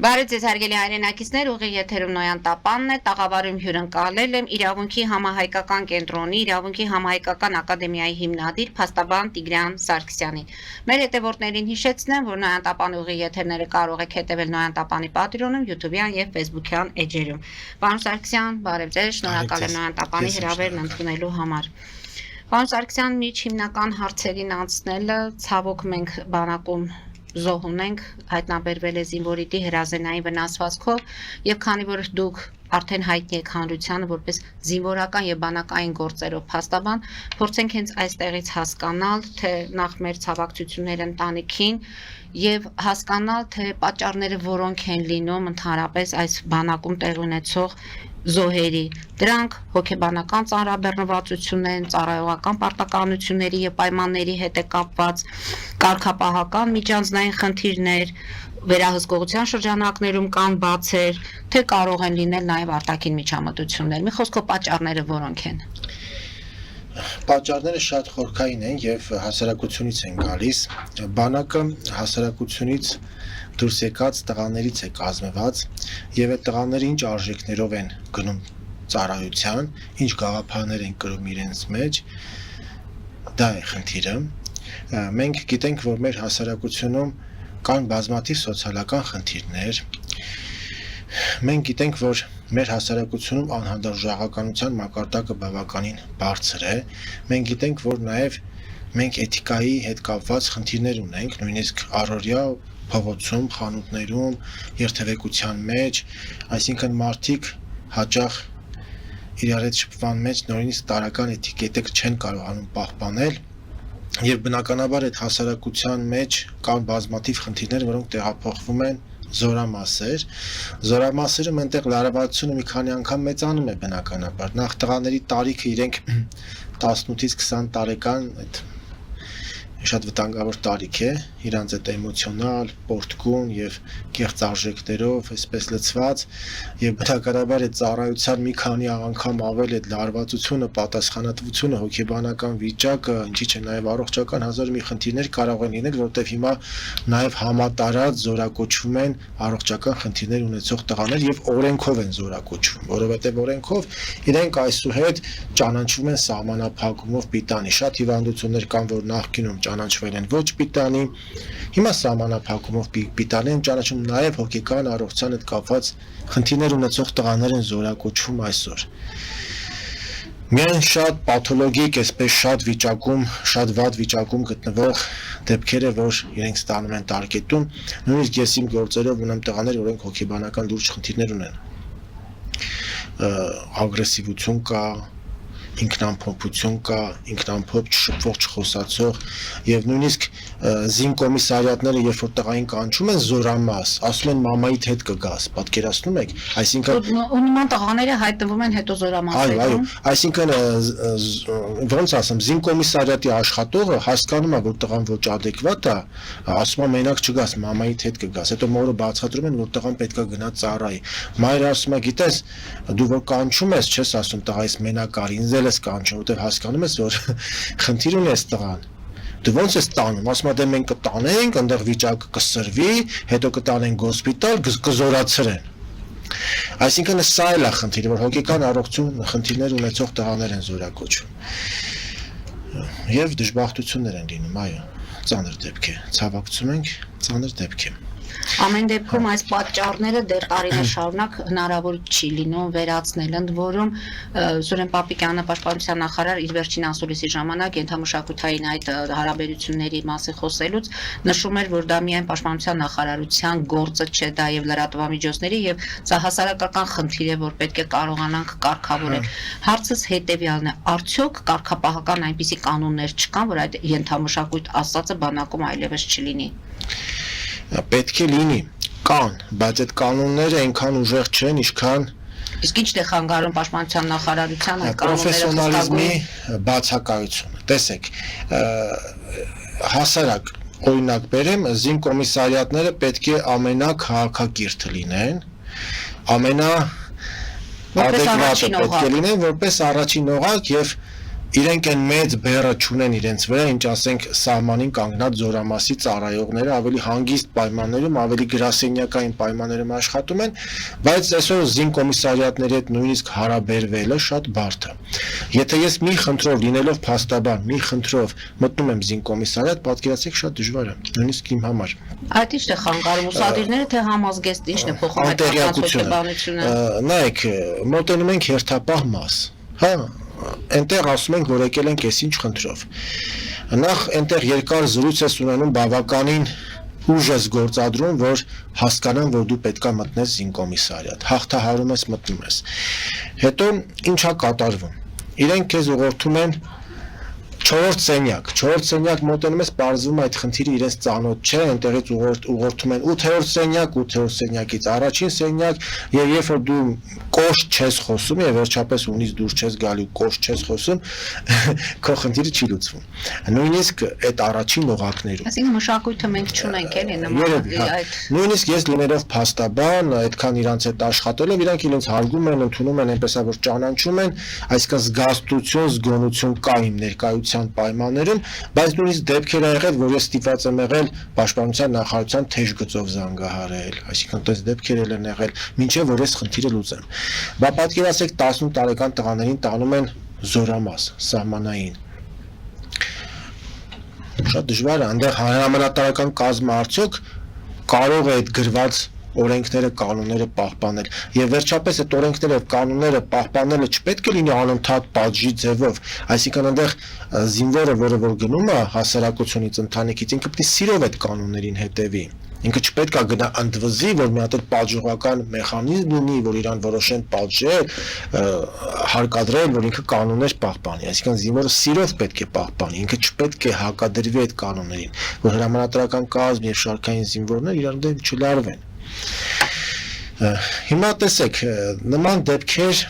Բարև ձեզ հարգելի հայրենակիցներ, ուղիղ եթերում Նոյան Տապանն է, տաղավարում հյուրընկալել եմ Իրավունքի համահայկական կենտրոնի, Իրավունքի համահայկական ակադեմիայի հիմնադիր փաստաբան Տիգրան Սարգսյանին։ Մեր հետևորդներին հիշեցնեմ, որ Նոյան Տապանի ուղիղ եթերները կարող եք հետևել Նոյան Տապանի պատրոնում, YouTube-յան եւ Facebook-յան էջերում։ Պարոն Սարգսյան, բարև ձեզ, շնորհակալ եմ Նոյան Տապանի հրավերն ընդունելու համար։ Պարոն Սարգսյան, միջ հիմնական հարցերին անցնելը, ցավոք մենք բանակում զոհ ունենք, հայտնաբերվել է զինվորի հրազենային վնասվածքով եւ քանի որ դուք արդեն հայտնի եք հանրությանը որպես զինվորական եւ բանակային գործերով փաստաբան, փորձենք հենց այստեղից հասկանալ, թե նախ մեր ցավակցությունները ընտանիքին եւ հասկանալ, թե պատճառները որոնք են լինում ընդհանրապես այս բանակում տեղի ունեցող զոհերի։ Դրանք հոգեբանական ծանրաբեռնվածություն են, ծառայողական պարտականությունների եւ պայմանների հետ է կապված, կարգապահական միջանձնային խնդիրներ, վերահսկողության շրջանակներում կան բացեր, թե կարող են լինել նաեւ արտաքին միջամտություններ։ Մի խոսքով պատճառները որոնք են։ Պատճառները շատ խորքային են եւ հասարակությունից են գալիս։ Բանակը հասարակությունից դուրս եկած տղաներից է կազմված եւ այդ տղաները ինչ արժեքներով են գնում ծառայության, ինչ գաղափարներ են կրում իրենց մեջ, դա է խնդիրը։ Մենք գիտենք, որ մեր հասարակությունում կան բազմաթիվ սոցիալական խնդիրներ։ Մենք գիտենք, որ մեր հասարակությունում անհանդուրժողականության մակարդակը բավականին բարձր է։ Մենք գիտենք, որ նաեւ մենք էթիկայի հետ կապված խնդիրներ ունենք, նույնիսկ առօրյա փողոցում, խանութներում, երթևեկության մեջ, այսինքն մարդիկ հաճախ իրար հետ շփման մեջ նույնիսկ տարական էթիկետը չեն կարողանում պահպանել եւ բնականաբար այդ հասարակության մեջ կան բազմաթիվ խնդիրներ, որոնք տեղափոխվում են զորամասերը մենտեղ լարվածությունը մի քանի անգամ մեծանում է բնականաբար նախ տղաների տարիքը իրենք 18-ից 20 տարեկան այդ շատ վտանգավոր տարիք է իրանց այդ էմոցիոնալ, պորտկուն եւ կեղծ արժեքներով այսպես լցված եւ բնականաբար այդ ծառայության մի քանի անգամ ավել այդ լարվածությունը, պատասխանատվությունը, հոգեբանական վիճակը, ինչի՞ չէ նաեւ առողջական հազար մի խնդիրներ կարող են լինել, որտեղ հիմա նաեւ համատարած զորակոչվում են առողջական խնդիրներ ունեցող տղաներ եւ օրենքով են զորակոչվում, որովհետեւ օրենքով իրենք այսուհետ ճանաչվում են սահմանափակումով պիտանի։ Շատ հիվանդություններ կան, որ նախկինում ճանաչվել են ոչ պիտանի, հիմա սահմանափակումով պիտանի են ճանաչում, նաև հոգեկան առողջության հետ կապված խնդիրներ ունեցող տղաներ են զորակոչվում այսօր։ Միայն շատ պաթոլոգիկ, այսպես շատ վատ վիճակում գտնվող դեպքերը, որ իրենք ստանում են տարկետում, նույնիսկ ես իմ գործերով ունեմ տղաներ, որոնք հոգեբանական լուրջ խնդիրներ ունեն։ Ագրեսիվություն կա, ինքնամփոփություն կա, ինքնամփոփ չշփվող, չխոսացող եւ նույնիսկ զինկոմիսարիատները երբ որ տղային կանչում են զորամաս, ասում են մամայիդ հետ կգաս, պատկերացնում եք, այսինքն նման տղաները հայտնվում են հետո զորամասերում։ Այո, այսինքն ոնց ասեմ, զինկոմիսարիատի աշխատողը հասկանում է, որ տղան ոչ adekvat է, ասում է մենակ չգաս, մամայիդ հետ կգաս, հետո մորը բացատրում են, որ տղան պետքա գնա ծառայի։ Մայրը ասում է, գիտես, դու որ կանչում ես, չես ասում տղայիս մենակ արի, ինձ ես կանչում, որտեղ հասկանում ես, որ խնդիր ունի այս տղան։ Դու ոնց ես տանում, ասում եմ, դե մենք կտանենք, այնտեղ վիճակը կսրվի, հետո կտանենք հոսպիտալ, կզորացրեն։ Այսինքն սա էլ է խնդիրը, որ հոգեկան առողջություն խնդիրներ ունեցող տղաներ են զորակոչվում։ Եվ դժբախտություններ են լինում, այո, ծանր դեպք է, ցավակցում ենք, ծանր դեպք է։ Ամեն դեպքում այս պատճառները դեռ տարիներ շարունակ հնարավոր չի լինում վերացնել, ընդ որում Սուրեն Պապիկյանը պաշտպանության նախարար իր վերջին ասուլիսի ժամանակ ենթամշակութային այդ հարաբերությունների մասին խոսելուց նշում էր, որ դա միայն պաշտպանության նախարարության գործը չէ, դա եւ լրատվամիջոցների եւ սա հասարակական խնդիր է, որ պետք է կարողանանք կարգավորել։ Հարցս հետեւյալն է. արդյոք կարգապահական այնպիսի կանոններ չկան, որ այդ ենթամշակույթ ասածը բանակում այլևս չլինի։ Պետք է լինի, կան, բայց այդ կանոնները այնքան ուժեղ չեն, ինչքան Իսկ ինչ է խանգարում պաշտպանության նախարարության այդ պրոֆեսիոնալիզմի բացակայությունը։ Տեսեք, հասարակ օրինակ բերեմ, զինկոմիսարիատները պետք է ամենակահաղաքակիրթը լինեն, adekvate պետք է լինեն, որպես առաջին օղակ եւ իրենք են մեծ բեռը չունեն իրենց վրա, ինչ ասենք սահմանին կանգնած զորամասի ծառայողները ավելի հանգիստ պայմաններում, ավելի գրասենյակային պայմաններում աշխատում են, բայց այսօր զինկոմիսարիատների հետ նույնիսկ հարաբերվելը շատ բարդ է։ Եթե ես մի խնդրով լինելով փաստաբան, մի խնդրով մտնում եմ զինկոմիսարիատ, պատկերացրեք շատ դժվար է, նույնիսկ իմ համար։ Այդ ի՞նչն է խանգարում ուսադիրները, թե համազգեստ ի՞նչն է փոխում այդ հոգեբանությունը։ Նայեք, մոտենում ենք հերթապահ մաս, հա, այնտեղ ասում ենք, որ եկել ենք այսինչ խնդրով։ Նախ այնտեղ երկար զրույց ես ունենում, բավականին ուժ ես գործադրում, որ հասկանան, որ դու պետքա մտնես զինկոմիսարիատ, հաղթահարում ես, մտնում ես։ Հետո ինչա կատարվում։ Իրենք քեզ ուղղորդում են 4-րդ սենյակ մոտենում ես, պարզվում այդ խնդիրը իրենց ծանոթ չէ, այնտեղից ուղղորդում են 8-րդ սենյակ, 8-րդ սենյակից առաջին սենյակ, եւ երբ որ դու կոշտ չես խոսում եւ վերջապես ունից դուրս չես գալու, կոշտ չես խոսում, քո խնդիրը չի լուծվում։ Նույնիսկ այդ առաջին օղակներում։ Այսինքն մշակույթը մենք չունենք էլի նման այդ։ Նույնիսկ ես լինելով փաստաբան, այդքան իրանց հետ աշխատելով, իրանք իրենց հարգում են, ընդունում են, այնպես որ ճանաչում են, այսինքն զգաստություն, զգոնություն կա իմ ներկայության պայմաններում, բայց նույնիսկ դեպքեր ա եղել, որ ես ստիպված եմ եղել պաշտպանության նախարարության թեժ գծով զանգահարել, այսինքն այդպես դեպքեր են եղել, մինչև որ ես խնդիրը լուծեմ։ Բա պատկերացրեք 18 տարեկան տղաներին տանում են զորամաս, սահմանային։ Շատ դժվար է, այնտեղ հանրամնատարական կազմը արդյոք կարող է այդ գրված օրենքները, կանոնները պահպանել։ Եվ վերջապես այդ օրենքները, կանոնները պահպանելը չպետք է լինի անընդհատ պատժի ձևով, այսինքն այնտեղ զինվորը, որը որ գնում է հասարակությունից, ընտանիքից, ինքը պետք է սիրով այդ կանոններին հետևի։ Ինքը չպետք է գնա ընդվզի, որ մի հատ պատժողական մեխանիզմ ունի, որ իրան որոշեն պատժել, հարկադրել, որ ինքը կանոններ պահպանի, այսինքն զինվորը սիրով պետք է պահպանի, ինքը չպետք է հակադրվի այդ կանոններին, որ հրամանատարական կազմ եւ շարքային զինվորներ իրար դեմ չլարվեն։ Հիմա տեսեք, նման դեպքեր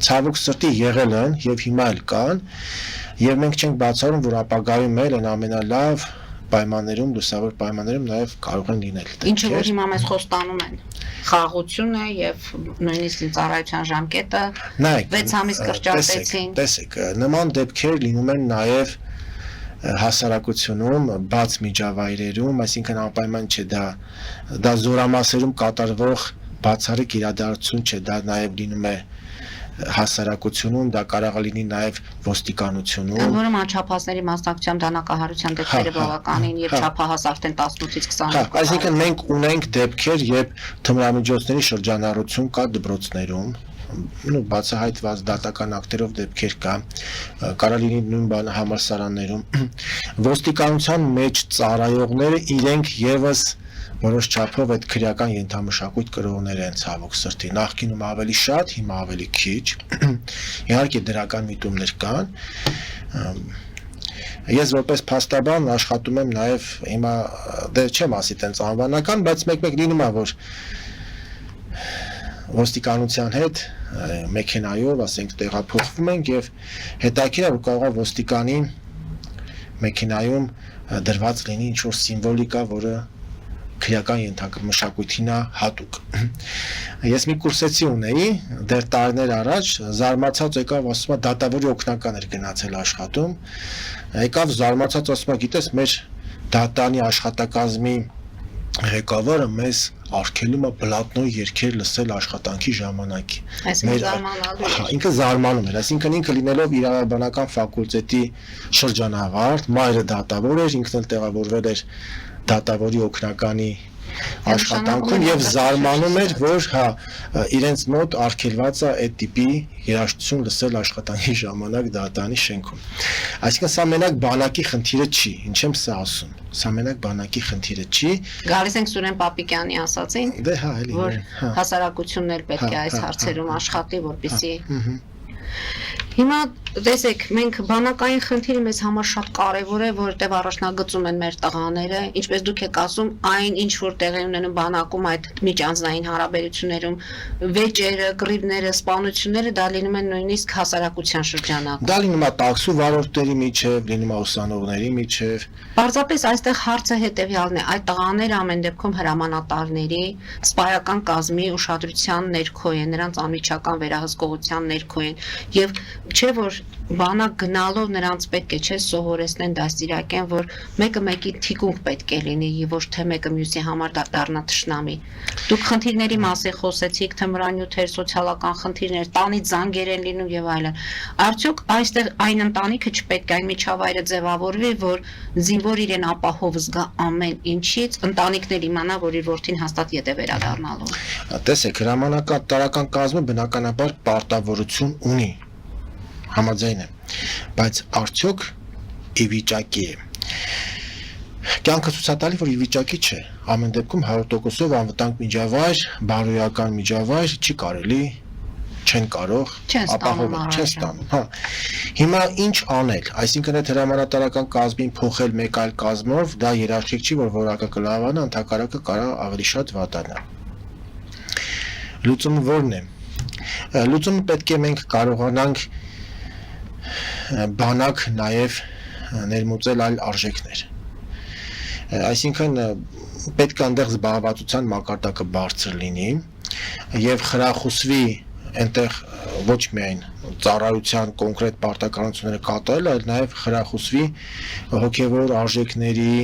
ցավոք սրտի եղել են եւ հիմա էլ կան, եւ մենք չենք բացառում, որ ապագայում էլ են ամենալավ պայմաններում, լուսավոր պայմաններում նաև կարող են լինել։ Ինչը որ հիմա մեզ խոստանում են, խաղաղությունը եւ նույնիսկ ծառայության ժամկետը 6 ամիս կրճատեցին։ Տեսեք, նման դեպքեր լինում են նաև հասարակությունում, բաց միջավայրերում, այսինքն անպայման չէ դա զորամասերում կատարվող բացառիկ իրադարձություն չէ, դա նաև լինում է հասարակությունում, դա կարող է լինի նաև ոստիկանությունում։ Որում անչափահասների մասնակցությամբ դանակահարության դեպքերը բավականին եւ չափահաս արդեն 18-ից 22։ Այսինքն մենք ունենք դեպքեր, երբ թմրամիջոցների շրջանառություն կա դպրոցներում, բացահայտված դատական ակտերով դեպքեր կա, կարող լինի նույն բանը համալսարաններում։ Ոստիկանության մեջ ծառայողները իրենք եւս որոշ չափով այդ քրեական ենթամշակույթ կրողներ են ցավոք սրտի, նախկինում ավելի շատ, հիմա ավելի քիչ։ Իհարկե դրական միտումներ կան։ Ես որպես փաստաբան աշխատում եմ նաև հիմա դեռ չեմ ասի տենց անվանական, բայց մեկ-մեկ լինում է, որ ոստիկանության հետ մեքենայով, ասենք, տեղափոխվում ենք եւ հետաքրքիր է, որ կարող է ոստիկանին մեքենայում դրված լինի ինչ-որ սիմվոլիկա, որը քրեական ենթամշակույթին է հատուկ։ Ես մի կուրսեցի ունեի, դեռ տարիներ առաջ, զարմացած եկավ, ասում է դատավորի օգնական էր գնացել աշխատում, եկավ զարմացած ասում է, գիտես, մեր դատանի աշխատակազմի ղեկավարը մեզ արգելում է բլատնոյի երգեր լսել աշխատանքի ժամանակի։ Ինքը զարմանում էր, այսինքն ինքը լինելով իրավաբանական ֆակուլտետի շրջանավարտ, մայրը դատավոր էր, ինքն էլ տեղավորվել էր դատավորի օգնականի աշխատանքում եւ զարմանում էր, որ իրենց մոտ արգելված է այդ տիպի երաժշտություն լսել աշխատանքի ժամանակ դատարանի շենքում։ Այսինքն սա մենակ բանակի խնդիրը չի, ինչ եմ սա ասում։ Սա մենակ բանակի խնդիրը չի։ Գալիս ենք Սուրեն Պապիկյանի ասածին, որ հասարակությունն էլ պետք է այս հարցերում աշխատի, որպեսզի Հիմա տեսեք, մենք բանակային խնդիրը մեզ համար շատ կարևոր է, որտեղ առաջնագծում են մեր տղաները, ինչպես դուք եք ասում, այն ինչ որ տեղի ունենում բանակում այդ միջանձնային հարաբերություններում, վեճերը, կռիվները, սպանությունները դա լինում են նույնիսկ հասարակության շրջանակում։ Դա լինում է տաքսու վարորդների միջև, լինում է ուսանողների միջև։ Պարզապես այստեղ հարցը հետևյալն է, այդ տղաները ամեն դեպքում հրամանատարների, սպայական կազմի ուշադրության ներքո են, նրանց անմիջական վերահսկողության ներքո են, եւ չէ որ բանակ գնալով նրանց պետք է չէ սովորեցնեն դաստիարակեն որ մեկը մեկի թիկունք պետք է լինի եւ ոչ թե մեկը մյուսի համար դառնա թշնամի դուք խնդիրների մասին խոսեցիք թե մրանյութեր սոցիալական խնդիրներ տանից զանգեր են լինում եւ այլն արդյոք այստեղ այն ընտանիքը չպետք է այն միջավայրը ձևավորվի որ զինվոր իրեն ապահով զգա ամեն ինչից ընտանիքներ իմանա որ իր որդին հաստատ ետ է վերադառնալու տեսեք հրամանական տարական կազմը բնականաբար պարտավորություն ունի համաձայն եմ, բայց արդյոք ի վիճակի է։ Կյանքը ցույց է տալի, որ ի վիճակի չէ։ Ամեն դեպքում 100%-ով անվտանգ միջավայր, բարոյական միջավայր չի կարելի, չեն կարող ապահովել, չեն ստանում, հա։ Հիմա ինչ անել, այսինքն այդ հրամանատարական կազմին փոխել մեկ այլ կազմով, դա երաշխիք չի, որ որակը կլավանա, ընդհակառակը կարող ավելի շատ վատանա։ Լուծումը ո՞րն է։ Լուծումը պետք է մենք կարողանանք բանակ նաև ներմուծել այլ արժեքներ այսինքն պետք է այնտեղ զբաղվածության մակարդակը բարձր լինի եւ խրախուսվի այնտեղ ոչ միայն ծառայության կոնկրետ պարտականությունները կատարել այլ նաև խրախուսվի հոգեվոր արժեքների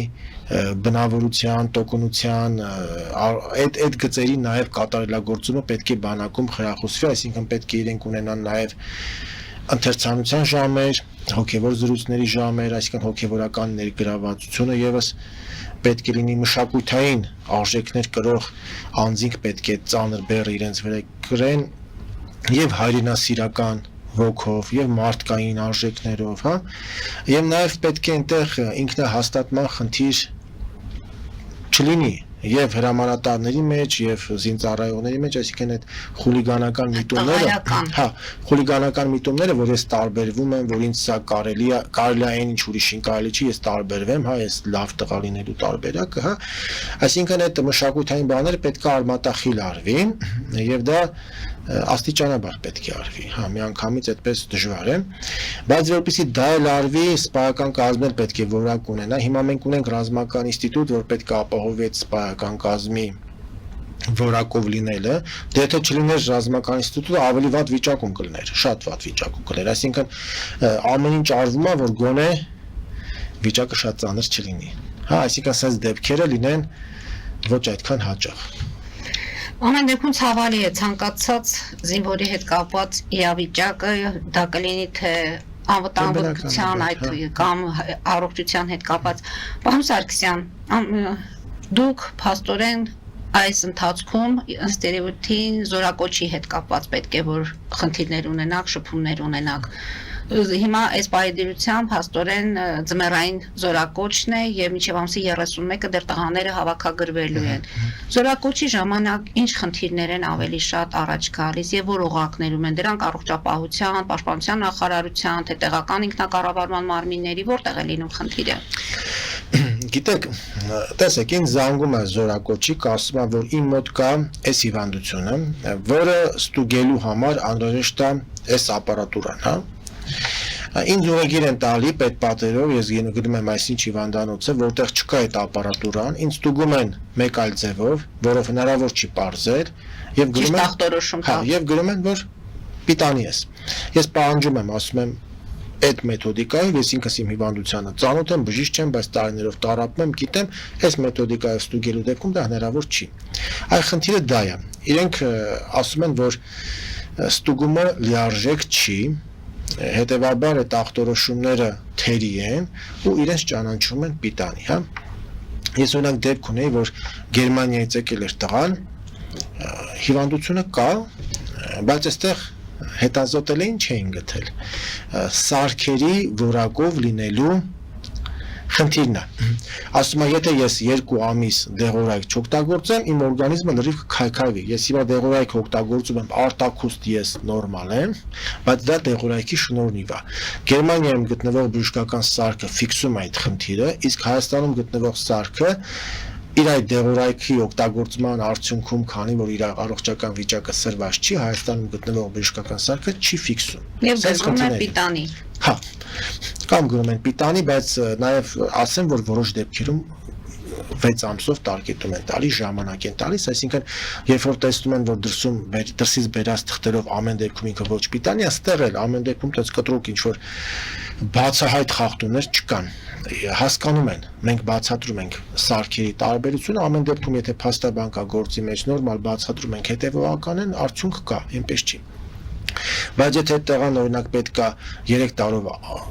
բնավորության, տոկունության այդ գծերի նաև կատարելագործումը պետք է բանակում խրախուսվի այսինքն պետք է իրենք ունենան նաև ընթերցանության ժամեր, հոգևոր զրույցների ժամեր, այսինքն հոգևորական ներգրավվածությունը եւս պետք է լինի մշակութային արժեքներ կրող անձինք պետք է ծանր բեռ իրենց վրա կրեն եւ հայրենասիրական ոգով եւ մարդկային արժեքներով, հա, եւ նաեւ պետք է այնտեղ ինքնահաստատման խնդիր չլինի եւ հրամանատարների մեջ եւ զինծառայողների մեջ, այսինքն այդ խուլիգանական միտումները, հա, խուլիգանական միտումները, որ ես տարբերվում եմ, որ ինձ սա կարելի է այն ինչ ուրիշին կարելի չի, ես տարբերվեմ, հա, ես լավ տղա լինելու տարբերակը, հա, այսինքն այդ մշակութային բաները պետք է արմատախիլ արվի եւ դա աստիճանաբար պետք է արվի, հա, միանգամից այդպես դժվար է, բայց որպեսզի դա էլ արվի, սպայական կազմեր պետք է որակ ունենա, հիմա մենք ունենք ռազմական ինստիտուտ, որ պետք է ապահովի այդ սպայական կազմի որակով լինելը, դե եթե չլիներ ռազմական ինստիտուտը ավելի վատ վիճակում կլիներ, շատ վատ վիճակում կլիներ, այսինքն ամեն ինչ արվում է, որ գոնե վիճակը շատ ծանր չլինի, հա, այսինքն ասած դեպքերը լինեն ոչ այդքան հաճախ Ամեն դեպքում ցավալի է ցանկացած զինվորի հետ կապված իրավիճակը դա կլինի թե անվտանգության այդ կամ առողջության հետ կապված Պարոն Սարգսյան դուք փաստորեն այս ընթացքում ըստ երևույթին զորակոչի հետ կապված պետք է որ խնդիրներ ունենաք շփումներ ունենաք Հիմա այս պայդրությամբ հաստորեն ձմեռային զորակոչն է եւ մինչեւ ամսի 31-ը դեռ տղաները հավաքագրվելու են Զորակոչի ժամանակ ինչ խնդիրներ են ավելի շատ առաջ գալիս եւ որ օղակներում են դրանք առողջապահության, պաշտպանության նախարարության, թե տեղական ինքնակառավարման մարմինների որտեղ է լինում խնդիրը Գիտեք, տեսեք, ինձ զանգում է զորակոչի, ասում է, որ իմ մոտ կա այս հիվանդությունը, որը ստուգելու համար անհրաժեշտ է այս ապարատուրան, հա Ինձ ուղեգիր են տալի պետպատերով, ես գնում եմ այսինչ հիվանդանոցը, որտեղ չկա այդ ապարատուրան, ինձ ստուգում են մեկ այլ ձևով, որով հնարավոր չի պարզել, եւ գրում են, որ պիտանի ես։ Ես պահանջում եմ, ասում եմ, այդ մեթոդիկայով ես ինքս իմ հիվանդությանը ծանոթ եմ, բժիշկ չեմ, բայց տարիներով տառապում եմ, գիտեմ, այս մեթոդիկայով ստուգելու դեպքում դա հնարավոր չի։ Այ խնդիրը դա է։ Իրենք ասում են, որ ստուգումը լիարժեք չի, հետևաբար այդ ախտորոշումները թերի են ու իրենց ճանաչում են պիտանի, հա։ Ես օրինակ դեպք ունեի, որ Գերմանիայից եկել էր տղան, հիվանդությունը կա, բայց այստեղ հետազոտել չէին գտել սարքերի որակով լինելու խնդիրն է ասում է եթե ես 2 ամիս դեղորայք չօգտագործեմ իմ օրգանիզմը լրիվ կքայքայվի ես հիմա դեղորայք օգտագործում եմ արտակուստ ես նորմալ եմ բայց դա դեղորայքի շնորհիվ է Գերմանիայում գտնվող բժշկական սարքը ֆիքսում է այդ խնդիրը իսկ Հայաստանում գտնվող սարքը իր այդ դեղորայքի օգտագործման արդյունքում քանի որ իր առողջական վիճակը սրված չի Հայաստանում գտնվող բժշկական սարքը չի ֆիքսում եւ գրում է պիտանի հա կամ գրում են պիտանի բայց նաեւ ասեմ որ որոշ դեպքերում 6 ամսով տարկետում են տալիս, ժամանակ են տալիս, այսինքն երբ որ տեսնում են, որ դրսից բերած թղթերով ամեն դեպքում ինքը ոչ պիտանի է, ստեղ էլ ամեն դեպքում տես կտրուկ ինչ որ բացահայտ խախտումներ չկան, հասկանում են, մենք բացատրում ենք սարքերի տարբերությունը, ամեն դեպքում եթե փաստաբան կա գործի մեջ նորմալ բացատրում ենք հետևողական են, արդյունք կա, այնպես չի։ Բայց եթե տղան օրինակ պետքա 3 տարով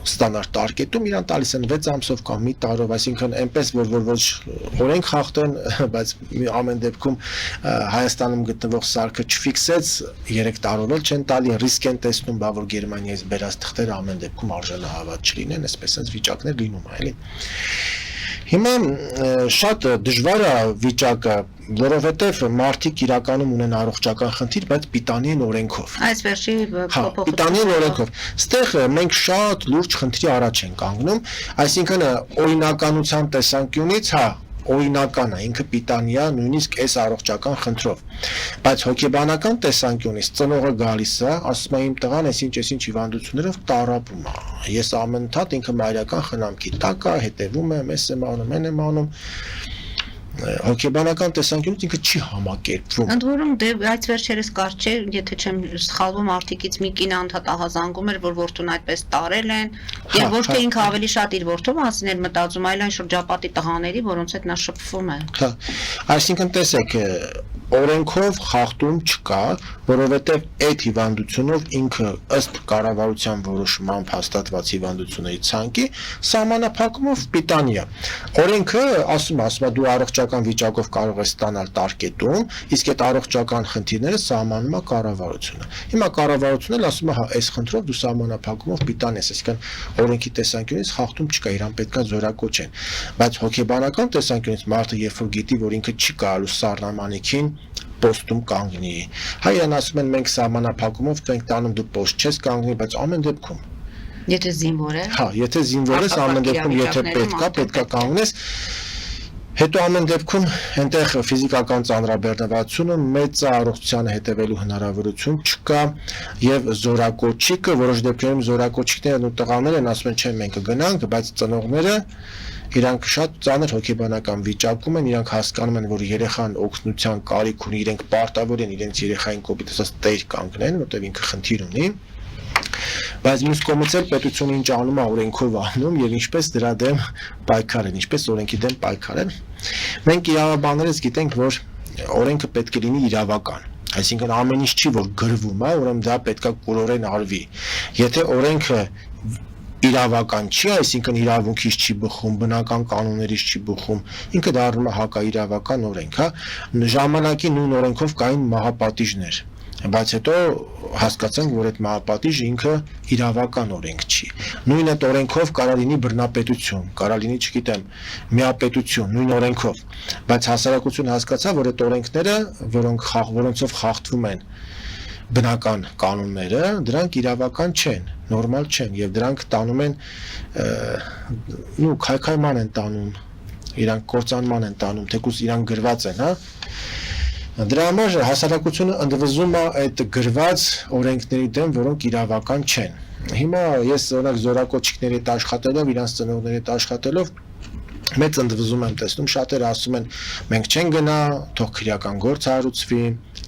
ստանար տարկետում, իրան տալիս են 6 ամսով կամ մի տարով, այսինքն այնպես որ ոչ օրենք խախտեն, բայց ամեն դեպքում Հայաստանում գտնվող սարքը չֆիքսեց 3 տարով էլ չեն տալի, ռիսկ են տեսնում, բա որ Գերմանիայից բերած թղթերը ամեն դեպքում արժանահավատ չլինեն, այսպես այս վիճակներ լինում է, էլի։ Հիմա շատ դժվար է վիճակը, որովհետև մարդիկ իրականում ունեն առողջական խնդիր, բայց պիտանի են օրենքով։ Այս վերջի պիտանի են օրենքով։ Ստեղ մենք շատ լուրջ խնդրի առաջ ենք կանգնում, այսինքն օրինականության տեսանկյունից, օրինական է, ինքը պիտանի է նույնիսկ այս առողջական խնդրով, բայց հոգեբանական տեսանկյունից ծնողը գալիս է, ասում է իմ տղան այսինչ հիվանդություններով տառապում է, ես ամենաթատ ինքը մայրական խնամքի տակ է, հետևում եմ, ես եմ անում, են եմ անում, հոգեբանական տեսանկյունից ինքը չի համակերպվում։ Ընդ որում այս վերջերս կար չէ, եթե չեմ սխալվում, արտիկից մի կին անդհատահազանգում էր, որ որդուն այդպես տարել են, եւ ոչ թե ինքը ավելի շատ իր որդու մասին էր մտածում, այլ այն շրջապատի տղաների, որոնց հետ նա շփվում է։ Այսինքն տեսեք, օրենքով խախտում չկա, որովհետև այդ հիվանդությունով ինքը ըստ կառավարության որոշմամբ հաստատված հիվանդությունների ցանկի սահմանափակումով պիտանի է։ Օրենքը ասում է դու առողջական վիճակով կարող ես ստանալ տարկետում, իսկ այդ առողջական խնդիրները սահմանում է կառավարությունը։ Հիմա կառավարությունն էլ ասում է, այս խնդրով դու սահմանափակումով պիտանի ես, այսինքն օրենքի տեսանկյունից խախտում չկա, իրան պետքա զորակոչեն։ Բայց հոգեբանական տեսանկյունից մարդը երբ որ գիտի, որ ինքը չի կարելի սառնամանիքին պոստում կանգնի։ Հայերեն ասում են մենք սահմանափակումով ենք տանում դու պոստ չես կանգնի, բայց ամեն դեպքում եթե զինվոր է։ Եթե զինվոր ես, ամեն դեպքում եթե պետքա կանգնես, հետո ամեն դեպքում այնտեղ ֆիզիկական ծանրաբեռնվածությունը մեծ առողջությանը հետևելու հնարավորություն չկա եւ զորակոչիկը որոշ դեպքերում զորակոչիկներն ու տղաներն ասում են չէ մենք կգնանք, բայց ծնողները իրանք շատ ծանր հոգեբանական վիճակում են, իրանք հասկանում են, որ երեխան օգնության կարիք ունի, իրենք պարտավոր են իրենց երեխային կոպիտ ասած տեր կանգնեն, որտեղ ինքը խնդիր ունի։ Բայց մյուս կողմից էլ պետությունը ինչ անում է օրենքով անում եւ ինչպես դրա դեմ պայքարեն, ինչպես օրենքի դեմ պայքարեն։ Մենք իրավաբաններս գիտենք, որ օրենքը պետք է լինի իրավական։ Այսինքն ամեն ինչ չի, որ գրվում է, ուրեմն դա պետքա կուրորեն արվի։ Եթե օրենքը իրավական չի, այսինքն իրավունքից չի բխում, բնական կանոններից չի բխում, ինքը դառնում է հակաիրավական օրենք, ժամանակի նույն օրենքով կային մահապատիժներ, բայց հետո հասկացանք, որ այդ մահապատիժը ինքը իրավական օրենք չի։ Նույն այդ օրենքով կարող լինի բռնապետություն, կարող լինի, չգիտեմ, միապետություն, նույն օրենքով, բայց հասարակությունը հասկացավ, որ այդ օրենքները, որոնցով խախտվում են բնական կանոնները, դրանք իրավական չեն, նորմալ չեն եւ դրանք տանում են քայքայման են տանում, իրանք կործանման են տանում, թեկուզ իրանք գրված են, Դրա համար հասարակությունը ընդվզում է այդ գրված օրենքների դեմ, որոնք իրավական չեն։ Հիմա ես օրինակ զորակոչիկների հետ աշխատելով, իրանց ծնողների հետ աշխատելով մեծ ընդվզում եմ տեսնում, շատերը ասում են մենք չենք գնա, թող քրեական գործ հարուցվի,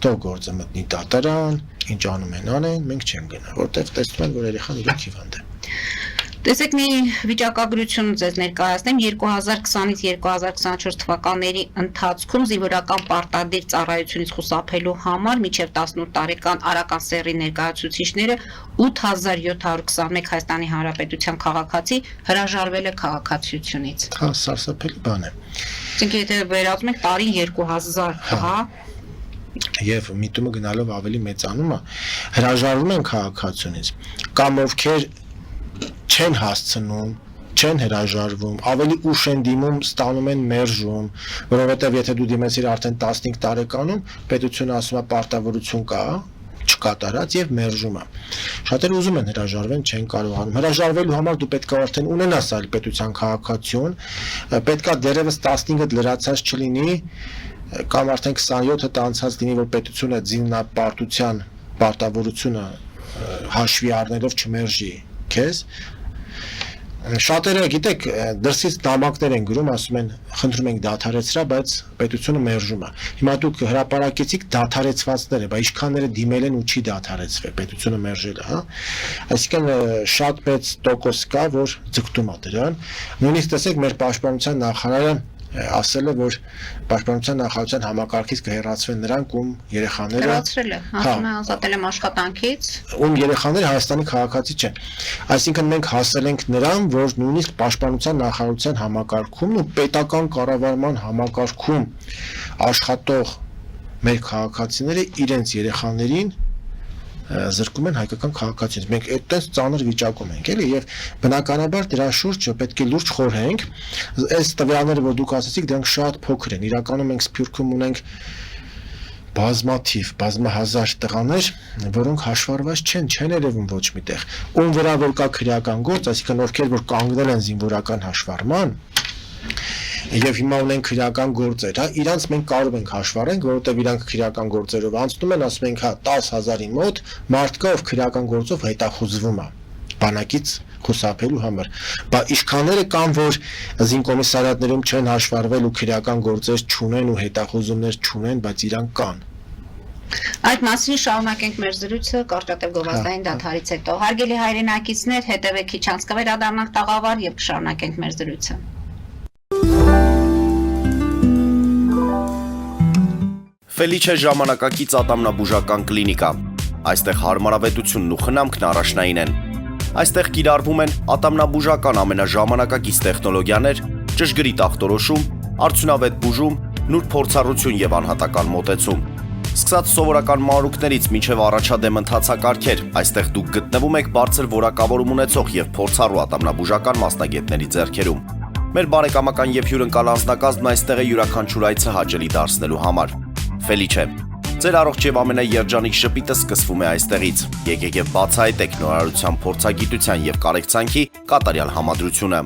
թող գործը մտնի դատարան, ինչ անում են անեն, մենք չենք գնա, որտեղ տեսնում են, որ երեխան իրոք հիվանդ է։ Տեսեք մի վիճակագրություն ձեզ ներկայացնեմ 2020-ից 2024 թվականների ընթացքում զինվորական պարտադիր ծառայությունից խուսափելու համար մինչև 18 տարեկան արական սեռի ներկայացուցիչները 8721 Հայաստանի Հանրապետության քաղաքացի հրաժարվել է քաղաքացիությունից։ Սարսափելի բան է։ Այսինքն եթե վերածում ենք տարին 2000, Եվ միտումը գնալով ավելի մեծանում է, հրաժարվում են քաղաքացիությունից, կամ ովքեր չեն հասցնում, չեն հրաժարվում, ավելի ուշ են դիմում, ստանում են մերժում, որովհետև եթե դու դիմեցիր արդեն 15 տարեկանում, պետությունը ասում է պարտավորություն կա, չկատարած եւ մերժում է։ Շատերը ուզում են հրաժարվեն, չեն կարողանում։ Հրաժարվելու համար դու պետք է արդեն ունենաս այլ պետության քաղաքացիություն, պետքա դերևս 15-ը լրացած չլինի, կամ արդեն 27-ը անցած լինի, որ պետությունը ձինապարտության պարտավորությունը հաշվի առնելով չմերժի քեզ, Շատերը գիտեք դրսից դամակներ են գրում, ասում են խնդրում ենք դադարեցրա, բայց պետությունը մերժում է։ Հիմա դուք հրապարակեցիք դադարեցվածները, բայց իշխանները դիմել են ու չի դադարեցվել, պետությունը մերժել է, հա։ Այսինքն շատ մեծ տոկոս կա, որ ձգտում է դրան։ Նույնիսկ տեսեք մեր պաշտպանության նախարարը ասել է, որ պաշտպանության նախարարության համակարգից կհեռացվեն նրանք, ում երեխաները հեռացրել է, ասում է ազատել եմ աշխատանքից, ում երեխաները Հայաստանի քաղաքացի չեն։ Այսինքն մենք հասել ենք նրան, որ նույնիսկ պաշտպանության նախարարության համակարգումն ու պետական կառավարման համակարգում աշխատող մեր քաղաքացիները իրենց երեխաներին զրկում են հայկական քաղաքացիներից։ Մենք այդպես ծանր վիճակում ենք, էլի, եւ բնականաբար դրա շուրջը պետք է լուրջ խորհենք։ Այս տվյալները, որ դուք ասացիք, դրանք շատ փոքր են։ Իրականում մենք Սփյուռքում ունենք բազմաթիվ, բազմահազար տղաներ, որոնք հաշվառված չեն երևում ոչ միտեղ։ Ում վրա որ կա քրեական գործ, այսինքն ովքեր որ կանգնել են զինվորական հաշվառման, եւ հիմա ունեն քրեական գործեր, հա, իրանց մենք կարող ենք հաշվառենք, որովհետեւ իրանք քրեական գործերով անցնում են, ասում ենք, հա, 10,000-ի մոտ մարդ կա, ով քրեական գործով հետախուզվում է բանակից խուսափելու համար։ Բայց իշխանները կան, որ զինկոմիսարիատներում չեն հաշվառվել ու քրեական գործեր չունեն ու հետախուզումներ չունեն, բայց իրանք կան։ Այդ մասին շարունակենք մեր զրույցը կարճատև գովազդային դադարից հետո։ Հարգելի հայրենակիցներ, հետևեք քիչ անց կվերադառնանք տաղավար եւ կշարունակենք մեր զրույցը։ Ֆելիչե ժամանակակից ատամնաբուժական կլինիկա։ Այստեղ հարմարավետությունն ու խնամքն առաջնային են։ Այստեղ կիրառվում են ատամնաբուժական ամենաժամանակակից տեխնոլոգիաներ, ճշգրիտ ախտորոշում, արդյունավետ բուժում, նուրբ փորձառություն եւ անհատական մոտեցում։ Սկսած սովորական մանրուքներից մինչև առաջադեմ ընթացակարգեր, այստեղ դուք գտնվում եք բարձր որակավորում ունեցող եւ փորձառու ատամնաբուժական մասնագետների ձեռքերում։ Մեր բարեկամական եւ հյուրընկալ անձնակազմն այստեղ է յուրաքանչյուր այցը հաճելի դարձնելու համար։ Ֆելիչե, ձեր առողջ եւ ամենաերջանիկ շպիտը սկսվում է այստեղից։ Եկեք եւ բացահայտեք նորարարության փորձագիտության եւ կարեկցանքի կատարյալ համադրությունը։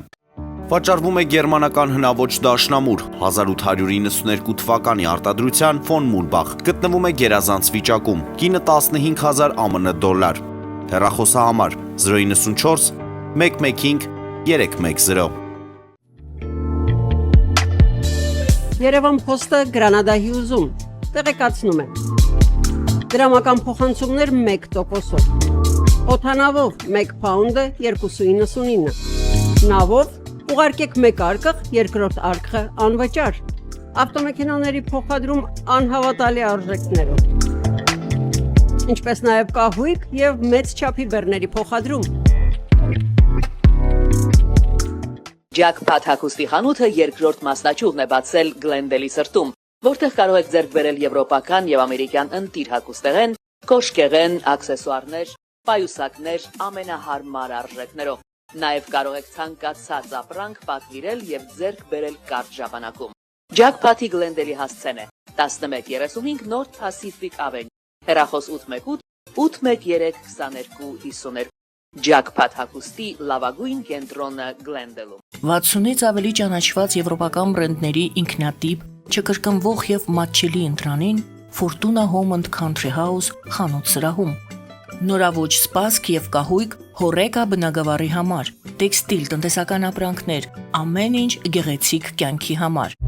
Վաճառվում է գերմանական հնաոճ դաշնամուր 1892 թվականի արտադրության ֆոն Մուրբախ։ Գտնվում է գերազանց վիճակում։ Կինը 15000 ԱՄՆ դոլար։ Հեռախոսահամար 094 115 310։ Երևան փոստը Գրանադա Հյուզում տեղեկացնում է։ Դրամական փոխանցումներ 1%-ով։ Օդանավով 1 փաունդը 2.99։ Նավով ուղարկեք 1 արկղ, երկրորդ արկղը անվճար։ Ավտոմեքենաների փոխադրում անհավատալի արժեքներով։ Ինչպես նաև կահույք եւ մեծ չափի բեռների փոխադրում։ Ջաքփաթ հագուստի խանութը երկրորդ մասնաճյուղն է բացել Գլենդելի սրտում, որտեղ կարող եք ձեռք բերել եվրոպական եւ ամերիկյան ընտիր հագուստեղեն, կոշկեղեն, աքսեսուարներ, պայուսակներ ամենահարմար արժեքներով։ Նաև կարող եք ցանկացած ապրանք պատվիրել եւ ձեռք բերել կարճ ժամանակում։ Ջաքփաթի Գլենդելի հասցեն է 1135 North Pacific Avenue, հեռախոս 818 813 2252։ Ջաքփաթ հագուստի լավագույն կենտրոնը Գլենդելում։ 60-ից ավելի ճանաչված եվրոպական բրենդների ինքնատիպ, չկրկնվող եւ մատչելի ընտրանին Fortuna Home and Country House խանութ սրահում։ Նորավոճ սպասք եւ կահույք հորեկա բնագավառի համար, տեքստիլ տնտեսական ապրանքներ, ամեն ինչ գեղեցիկ կյանքի համար։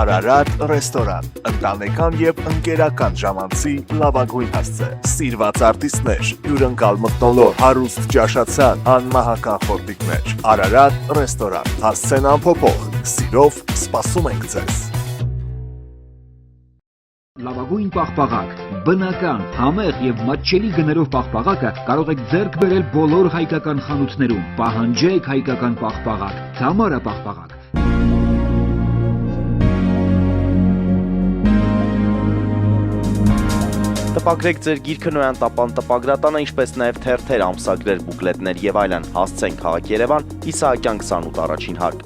Արարատ ռեստորան, ընտանեկան եւ ընկերական ժամանցի լավագույն հասցե, սիրված արտիստներ, հյուրընկալ մթնոլորտ, հարուստ ճաշացան, անմահական խորտիկներ, Արարատ ռեստորան, հասցեն անփոփոխ, սիրով սպասում ենք ձեզ։ Լավագույն պաղպաղակ, բնական, համեղ եւ մատչելի գներով պաղպաղակը կարող եք ձեռք բերել բոլոր հայկական խանութներում։ Պահանջեք հայկական պաղպաղակ, Թամարա պաղպաղակ։ Տպագրեք ձեր գիրքը Նոյան տապան տպագրատանը, ինչպես նաև թերթեր, ամսագրեր, բուկլետներ եւ այլն։ Հասցեն քաղաք Երևան, Իսահակյան 28 առաջին հարկ։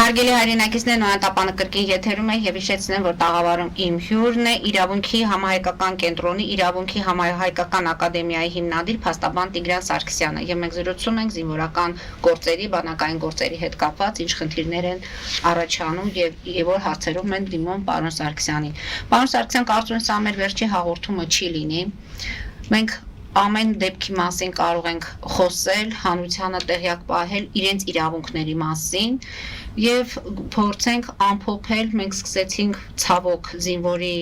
Հարգելի հայրենակիցներ, նոյանտապանը կրկին եթերում է եւ հիշեցնեմ, որ տաղավարում իմ հյուրն է իրավունքի համահայկական կենտրոնի իրավունքի համահայկական ակադեմիայի հիմնադիր փաստաբան Տիգրան Սարգսյանը եւ մենք զրուցում ենք զինվորական գործերի, բանակային գործերի հետ կապված, ինչ խնդիրներ են առաջանում եւ որ հարցերով են դիմում պարոն Սարգսյանին։ Պարոն Սարգսյան, կարծում եմ սա մեր վերջի հաղորդումը չի լինի։ Մենք ամեն դեպքի մասին կարող ենք խոսել, հանրությանը տեղյակ պահել իրենց իրավունքների մասին եւ փորձենք ամփոփել, մենք սկսեցինք ցավոք զինվորի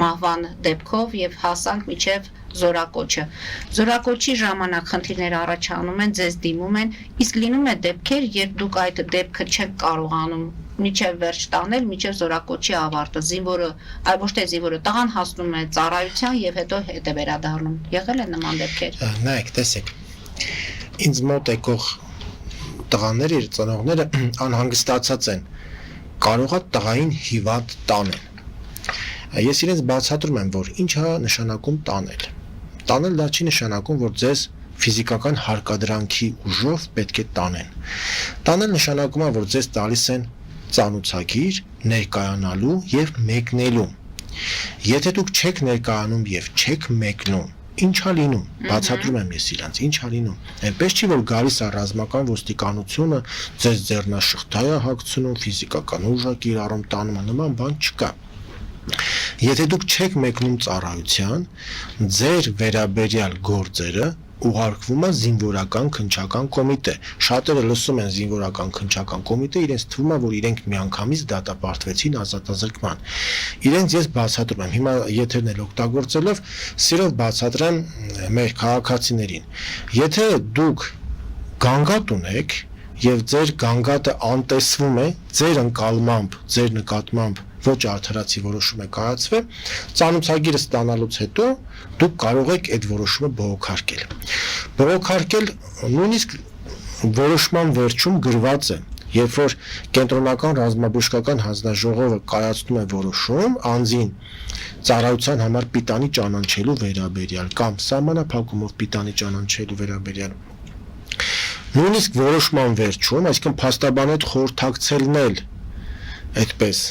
մահվան դեպքով եւ հասանք միջև զորակոչը։ Զորակոչի ժամանակ խնդիրներ առաջանում են, ձեզ դիմում են, իսկ լինում է դեպքեր, երբ դուք այդ դեպքը չեք կարողանում միջև վերջ տանել, միջև զորակոչի ավարտը, զինվորը, այլ ոչ թե զինվորը, տղան հասնում է ծառայության եւ հետո հետ է վերադառնում։ Եղել են նման դեպքեր։ Նայեք, տեսեք։ Ինձ մոտ եկող տղաները, իր ծնողները անհանգստացած են։ Կարող է տղային հիվանդ տանել։ Ես իրենց բացատրում եմ, որ ինչ է նշանակում տանել։ Տանել դա չի նշանակում, որ ձեզ ֆիզիկական հարկադրանքի ուժով պետք է տանեն։ Տանել նշանակում է, որ ձեզ տալիս են ծանուցագիր ներկայանալու եւ մեկնելու։ Եթե դուք չեք ներկայանում եւ չեք մեկնում, ինչա լինում, բացատրում եմ ես իրանց, ինչա լինում։ Այնպես չի, որ գալիս է ռազմական ոստիկանությունը, ձեզ ձեռնաշղթա է հագցնում, ֆիզիկական ուժ է կիրառում, տանում, նման բան չկա։ Եթե դուք չեք մեկնում ծառայության, ձեր վերաբերյալ գործերը ուղարկվում է զինվորական քննչական կոմիտե։ Շատերը լսում են զինվորական քննչական կոմիտե, իրենց թվում է, որ իրենք միանգամից դատապարտվեցին ազատազրկման։ Իրենց ես բացատրում եմ, հիմա եթերն էլ օգտագործելով, սիրով բացատրեմ մեր քաղաքացիներին։ Եթե դուք գանգատ ունեք եւ ձեր գանգատը անտեսվում է, ձեր ընկալմամբ, ձեր նկատմամբ ոչ արդարացի որոշում է կայացվել, ծանուցագիրը ստանալուց հետո դուք կարող եք այդ որոշումը բողոքարկել։ Բողոքարկել նույնիսկ որոշման վերջում գրված է, երբ որ կենտրոնական ռազմաբժշկական հանձնաժողովը կայացնում է որոշում անձին ծառայության համար պիտանի ճանաչելու վերաբերյալ կամ սահմանափակումով պիտանի ճանաչելու վերաբերյալ նույնիսկ որոշման վերջում, այսինքն փաստաբանի հետ խորհրդակցելն էլ այդպես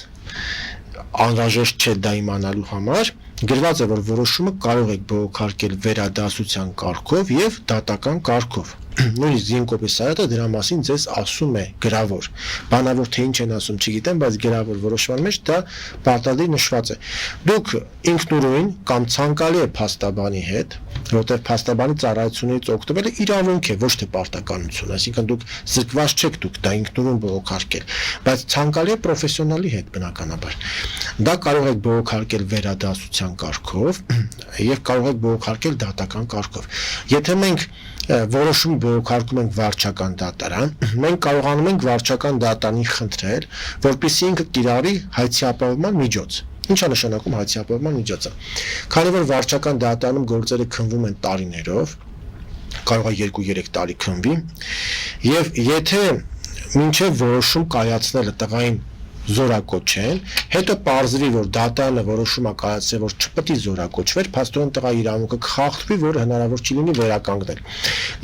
անհրաժեշտ չէ դա իմանալու համար, գրված է, որ որոշումը կարող եք բողոքարկել վերադասության կարգով եւ դատական կարգով։ Նույնիսկ զինկոմիսարիատը դրա մասին ձեզ ասում է գրավոր։ Բանավոր թե ինչ են ասում, չգիտեմ, բայց գրավոր որոշման մեջ դա պարտադիր նշված է։ Դուք ինքնուրույն կամ ցանկալի է փաստաբանի հետ, որտեղ փաստաբանի ծառայությունից օգտվելը իրավունք է, ոչ թե պարտականություն, այսինքն դուք զրկված չեք դուք դա ինքնուրույն բողոքարկել, բայց ցանկալի է պրոֆեսիոնալի հետ բնականաբար։ Դա կարող եք բողոքարկել վերադասության կարգով եւ կարող եք բողոքարկել դատական կարգով։ Եթե մենք որոշում բողոքարկում ենք վարչական դատարան, մենք կարողանում ենք վարչական դատարանին խնդրել, որպեսզի ինքը կիրառի հայցի ապահովման միջոց։ Ինչ է նշանակում հայցի ապահովման միջոցը։ Քանի որ վարչական դատարանում գործերը քննվում են տարիներով, կարող է 2-3 տարի քննվի, եւ եթե մինչեւ որոշում կայացնելը տղային զորակոչեն, հետո պարզվի, որ դատարանը որոշում է կայացրել, որ չպետք է զորակոչվեր, փաստորեն տղայի իրավունքը կխախտվի, որ հնարավոր չի լինի վերականգնել։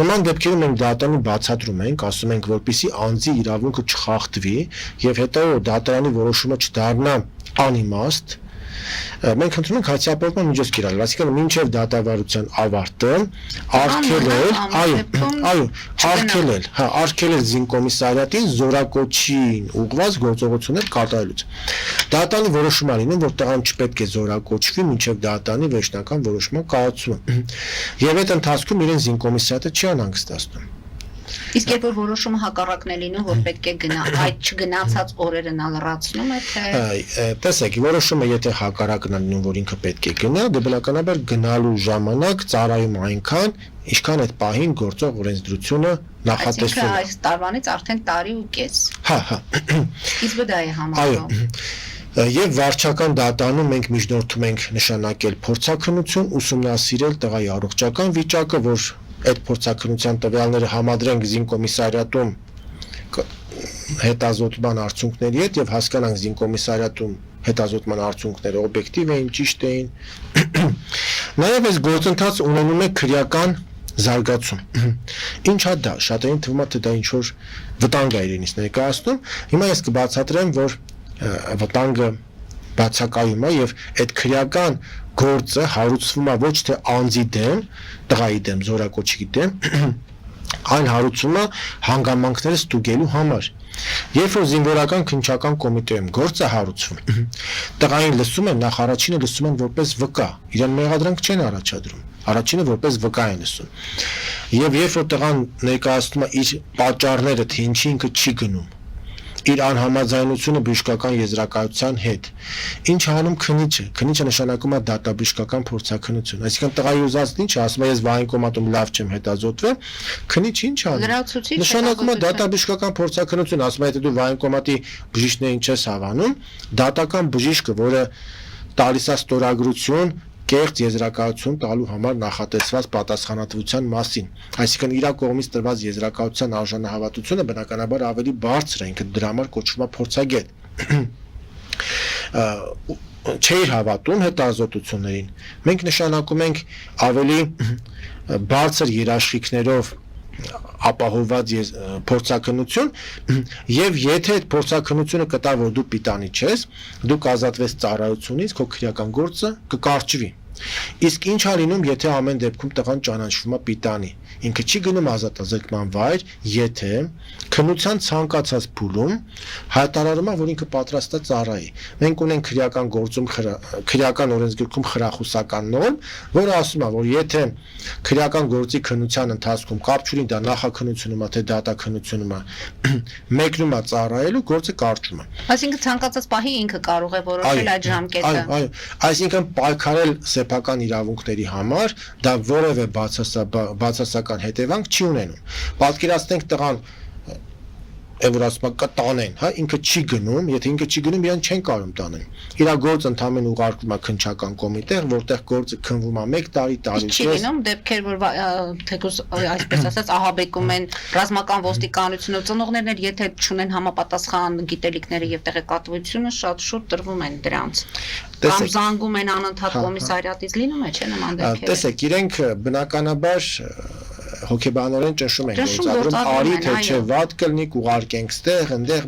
Նման դեպքերում մենք դատարանը բացատրում ենք, ասում ենք, որպեսզի անձի իրավունքը չխախտվի եւ հետո դատարանի որոշումը չդառնա անիմաստ, մենք խնդրում ենք հայցի ապահովման միջոց կիրառել, այսինքն մինչև դատավարության ավարտը արգելել զինկոմիսարիատին զորակոչին ուղղված գործողություններ կատարելուց։ Դատարանի որոշում է լինում, որ տղան չպետք է զորակոչվի մինչև դատարանի վերջնական որոշման կայացումը։ Եվ այդ ընթացքում իրեն զինկոմիսարիատը չի անհանգստացնում։ Իսկ երբ որ որոշումը հակառակն է լինում, որ պետք է գնա, այդ չգնացած օրերը նա լրացնում է, թե տեսեք, որոշումը եթե հակառակն է լինում, որ ինքը պետք է գնա, դե բնականաբար գնալու ժամանակ ծառայում այնքան, ինչքան այդ պահին գործող օրենսդրությունը նախատեսում է։ Այս տարվանից արդեն տարի ու կես։ Հա։ Իսկ դա է համարվում։ Եվ վարչական դատարանում մենք միջնորդում ենք նշանակել փորձաքննություն, ուսումնասիրել տղայի առողջական վիճակը, որ այդ փորձաքննության տվյալները համադրենք զինկոմիսարիատում հետազոտման արդյունքների հետ եւ հասկանանք զինկոմիսարիատում հետազոտման արդյունքները օբյեկտիվ էին, ճիշտ էին։ Նաեւ այս գործընթացը ունենում է քրեական զարգացում։ Ինչա դա, շատերին թվում է թե դա ինչ որ վտանգ է իրենից ներկայացնում։ Հիմա ես կբացատրեմ, որ վտանգը բացակայում է եւ այդ քրեական գործը հարուցվում է ոչ թե անձի դեմ, տղայի դեմ, զորակոչի դեմ, այլ հարուցվում է հանգամանքները ստուգելու համար։ Երբ որ զինվորական քննչական կոմիտեում գործ է հարուցվում, տղային լսում են, նախ առաջինը լսում են որպես վկա, իրեն մեղադրանք չեն առաջադրում, առաջինը որպես վկա են լսում։ Եվ երբ որ տղան ներկայացնում է իր պատճառները, թե ինչի ինքը չի գնում, իր անհամաձայնությունը բժշկական եզրակացության հետ, ինչ անում քննիչը, քննիչը նշանակում է դատաբժշկական փորձաքննություն, այսինքն տղայի ուզածն ինչ է, ասում է ես վայնկոմատում լավ չեմ հետազոտվել, քննիչը ինչ անում, նշանակում է դատաբժշկական փորձաքննություն, ասում է եթե դու վայնկոմատի բժիշկներին չես հավանում, դատական բժիշկը, որը տալիս է ստորագրություն կեղծ եզրակացություն տալու համար նախատեսված պատասխանատվության մասին, այսինքն իր կողմից տրված եզրակացության արժանահավատությունը բնականաբար ավելի բարձր է, ինքը դրա համար կոչվում է փորձագետ։ Չէր հավատում հետազոտություններին, մենք նշանակում ենք ավելի բարձր երաշխիքներով ապահովված փորձաքննություն եւ եթե այդ փորձաքննությունը կտա որ դու պիտանի չես, դու կազատվես ծառայությունից, քո քրեական գործը կկարճվի։ Իսկ ինչ է լինում, եթե ամեն դեպքում տղան ճանաչվում է պիտանի, ինքը չի գնում ազատազրկման վայր, եթե քննության ցանկացած փուլում հայտարարում է, որ ինքը պատրաստ է ծառայի։ Մենք ունենք քրեական գործում քրեական օրենսգրքում խրախուսական նորմ, որը ասում է, որ եթե քրեական գործի քննության ընթացքում կապ չունի դա նախաքննությունում է թե դատաքննությունում է, մեկնում է ծառայելու, գործը կարճում է։ Այսինքն ցանկացած պահի ինքը կարող է որոշել այդ ժամկետը։ Այո, այսինքն պայքարել սեփական իրավունքների համար դա որևէ բացասական հետևանք չի ունենում։ Պատկերացնենք տղան որ ասում է կտանեն, հա, ինքը չի գնում, եթե ինքը չի գնում, իրան չեն կարող տանեն։ Իր գործը ընդհանրապես ուղարկվում է քննչական կոմիտե, որտեղ գործը քննվում է 1 տարի, տարի չի լինում դեպքեր, որ թեկուզ այսպես ասած ահաբեկում են ռազմական ոստիկանությունը, ծնողներն եթե չունեն համապատասխան գիտելիքները եւ տեղեկատվությունը, շատ շուտ տրվում են դրանց։ Կամ զանգում են անընդհատ կոմիսարիատից, լինում է, չէ՞ նման դեպքեր։ Տեսեք, իրենք բնականաբար հոգեբանորեն ճնշում են գործադրում, արի թե չէ վատ կլինի, ուղարկենք ստեղ, այնտեղ,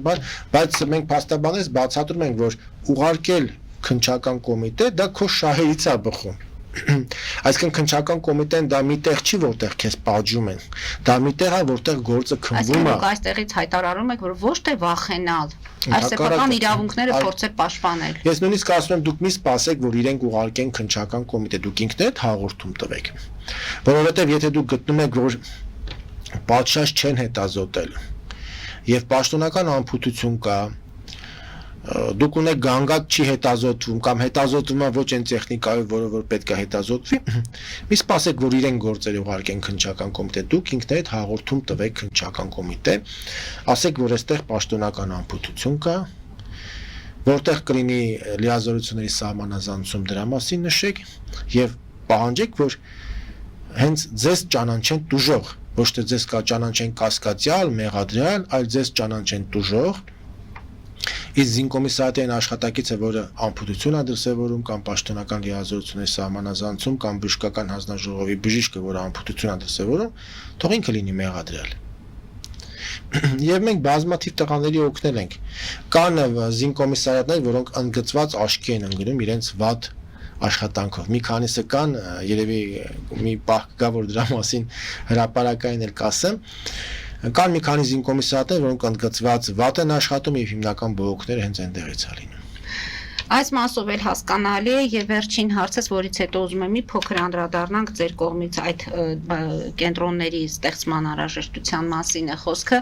բայց մենք փաստաբանես բացատրում ենք, որ ուղարկել քննչական կոմիտե դա քո շահերից է բխում։ Այսինքն քննչական կոմիտեն դա մի տեղ չի, որտեղ քեզ պատժում են։ Դա մի տեղ է, որտեղ գործը քննվում է։ Այսինքն այստեղից հայտարարում եք, որ ոչ թե վախենալ, այլ սեփական իրավունքները փորձել պաշտպանել։ Ես նույնիսկ ասում եմ, դուք մի սպասեք, որ իրենք ուղարկեն քննչական կոմիտե, դուք ինքներդ հաղորդում տվեք։ Որովհետև եթե դուք գտնում եք, որ պատշաճ չեն հետազոտել եւ պաշտոնական անփութություն կա, դուք ունեք գանգատ չի հետազոտվում կամ հետազոտվում է ոչ այն տեխնիկայով, որը որ պետք է հետազոտվի, մի սպասեք, որ իրեն գործերը ուղարկեն քննչական կոմիտե, դուք ինքներդ հաղորդում տվեք քննչական կոմիտե, ասեք, որ այստեղ պաշտոնական անփութություն կա, որտեղ կլինի լիազորությունների սահմանազանցում դրա մասին նշեք եւ պահանջեք, որ հենց ձեզ ճանաչեն տուժող, ոչ թե ձեզ ճանաչեն կասկածյալ, մեղադրյալ, այլ ձեզ ճանաչեն տուժող։ Իսկ զինկոմիսարիատային աշխատակիցը, որը անփութություն է դրսևորում կամ պաշտոնական լիազորությունների սահմանազանցում կամ բժշկական հանձնաժողովի բժիշկը, որը անփութություն է դրսևորում, թող ինքը լինի մեղադրյալ։ Եվ մենք բազմաթիվ տղաների օգնել ենք։ Կան զինկոմիսարիատներ, որոնք ընդգծված աչքի են ընկնում իրենց վատ աշխատանքով։ Մի քանիսը կան, երևի մի պահ կգա, որ դրա մասին հրապարակային էլ կասեմ։ Կան մի քանի զինկոմիսարիատներ, որոնք ընդգծված վատ են աշխատում եւ հիմնական բողոքները հենց այնտեղից է լինում։ Այս մասով էլ հասկանալի է եւ վերջին հարցս, որից հետո ուզում եմ մի փոքր անդրադառնանք ձեր կողմից այդ կենտրոնների ստեղծման անհրաժեշտության մասին է խոսքը։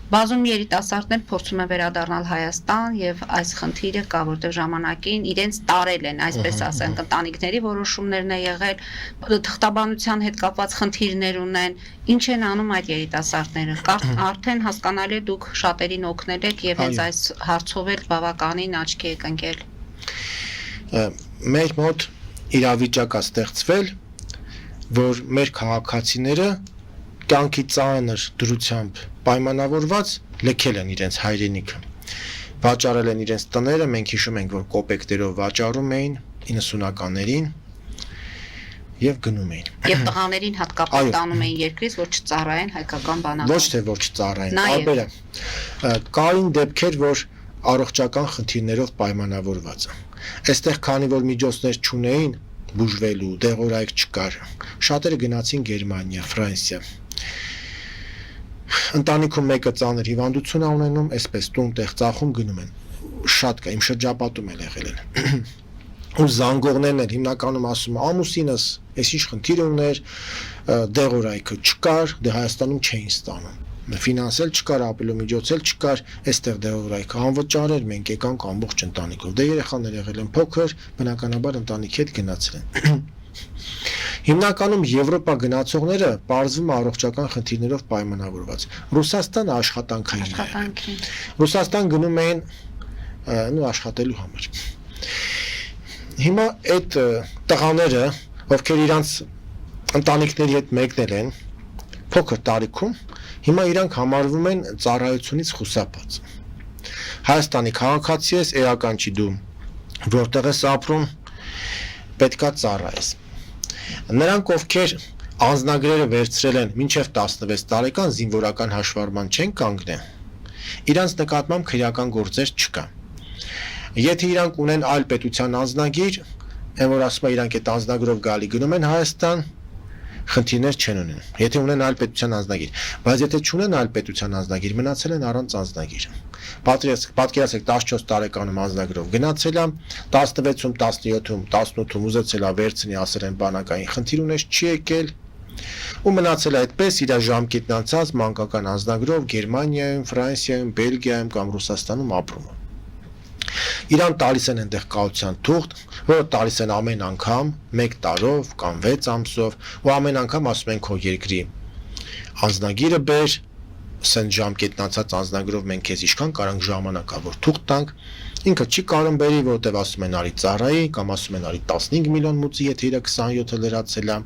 Բազում երիտասարդներ փորձում են վերադառնալ Հայաստան եւ այս խնդիրը կա, որտեղ ժամանակին իրենց տարել են, այսպես ասենք, ընտանիքների որոշումներն է եղել, թղթաբանության հետ կապված խնդիրներ ունեն, ինչ են անում այդ երիտասարդները։ Արդեն հասկանալի է դուք շատերին օգնել եք եւ հենց այս հարցով էլ բավականին աչքի եք ընկել։ Մեր մոտ իրավիճակ է ստեղծվել, որ մեր քաղաքացիները կյանքի ծանր դրությամբ պայմանավորված լքել են իրենց հայրենիքը, վաճառել են իրենց տները, մենք հիշում ենք, որ կոպեկտերով վաճառում էին 90-ականներին եւ գնում էին։ Եվ տղաներին հատկապես տանում էին երկրից, որ չծառայեն հայկական բանակը։ Ոչ թե որ չծառայեն, Նաև։ տարբեր է։ Կային դեպքեր, որ առողջական խնդիրներով պայմանավորված են։ Այստեղ քանի որ միջոցներ չունեին բուժվելու, դեղորայք չկար, շատերը գնացին Գերմանիա, Ֆրանսիա։ Ընտանիքում մեկը ծանր հիվանդություն է ունենում, այսպես տուն-տեղ ծախում գնում են։ Շատ կա, իմ շրջապատում էլ եղել են։ Ու զանգողներն էլ հիմնականում ասում ամուսինս այս ինչ խնդիր ուներ, դեղորայքը չկար, դե Հայաստանում չէին ստանում։ Ֆինանս էլ չկար, ապրելու միջոց էլ չկար, այստեղ դեղորայքը անվճար էր, մենք եկանք ամբողջ ընտանիքով։ Դե երեխաներ եղել են փոքր, բնականաբար ընտանիքի հետ գնացել են։ Հիմնականում Եվրոպա գնացողները բարձվում առողջական խնդիրներով պայմանավորված։ Ռուսաստանը աշխատանքային է։ Ռուսաստան գնում էին աշխատելու համար։ Հիմա այդ տղաները, ովքեր իրանց ընտանիքների հետ մեկնել են փոքր տարիքում, հիմա իրանք համարվում են ծառայությունից խուսափած։ Հայաստանի քաղաքացի ես, էական չի դու որտեղ ես ապրում, պետքա ծառայես։ Նրանք, ովքեր անձնագրերը վերցրել են մինչև 16 տարեկան, զինվորական հաշվառման չեն կանգնել, իրանց նկատմամբ քրեական գործեր չկա։ Եթե իրանք ունեն այլ պետության անձնագիր, այն որ ասում է իրանք այդ անձնագրով գալի գնում են Հայաստան, խնդիրներ չեն ունեն։ Եթե ունեն այլ պետության անձնագիր, բայց եթե չունեն այլ պետության անձնագիր, մնացել են առանց անձնագիր։ Պատկերացրեք 14 տարեկանում անձնագրով գնացել է, 16-ում, 17-ում, 18-ում ուզեցել է վերցնի, ասել են բանակային խնդիր ունես, չի եկել ու մնացել է այդպես իր ժամկետն անցած մանկական անձնագրով Գերմանիայում, Ֆրանսիայում, Բելգիայում կամ Ռուսաստանում ապրում։ Իրան տալիս են այնտեղ կայության թուղթ, որը տալիս են ամեն անգամ 1 տարով կամ 6 ամսով, ու ամեն անգամ ասում են քո երկրի անձնագիրը բեր, սենց ժամկետն անցած անձնագրով մենք քեզ ինչքան կարանք ժամանակավոր թուղթ տանք, ինքը չի կարող բերի, որտեվ ասում են արի ծառայի, կամ ասում են արի 15 միլիոն մուծի, եթե իր 27-ը լրացել է։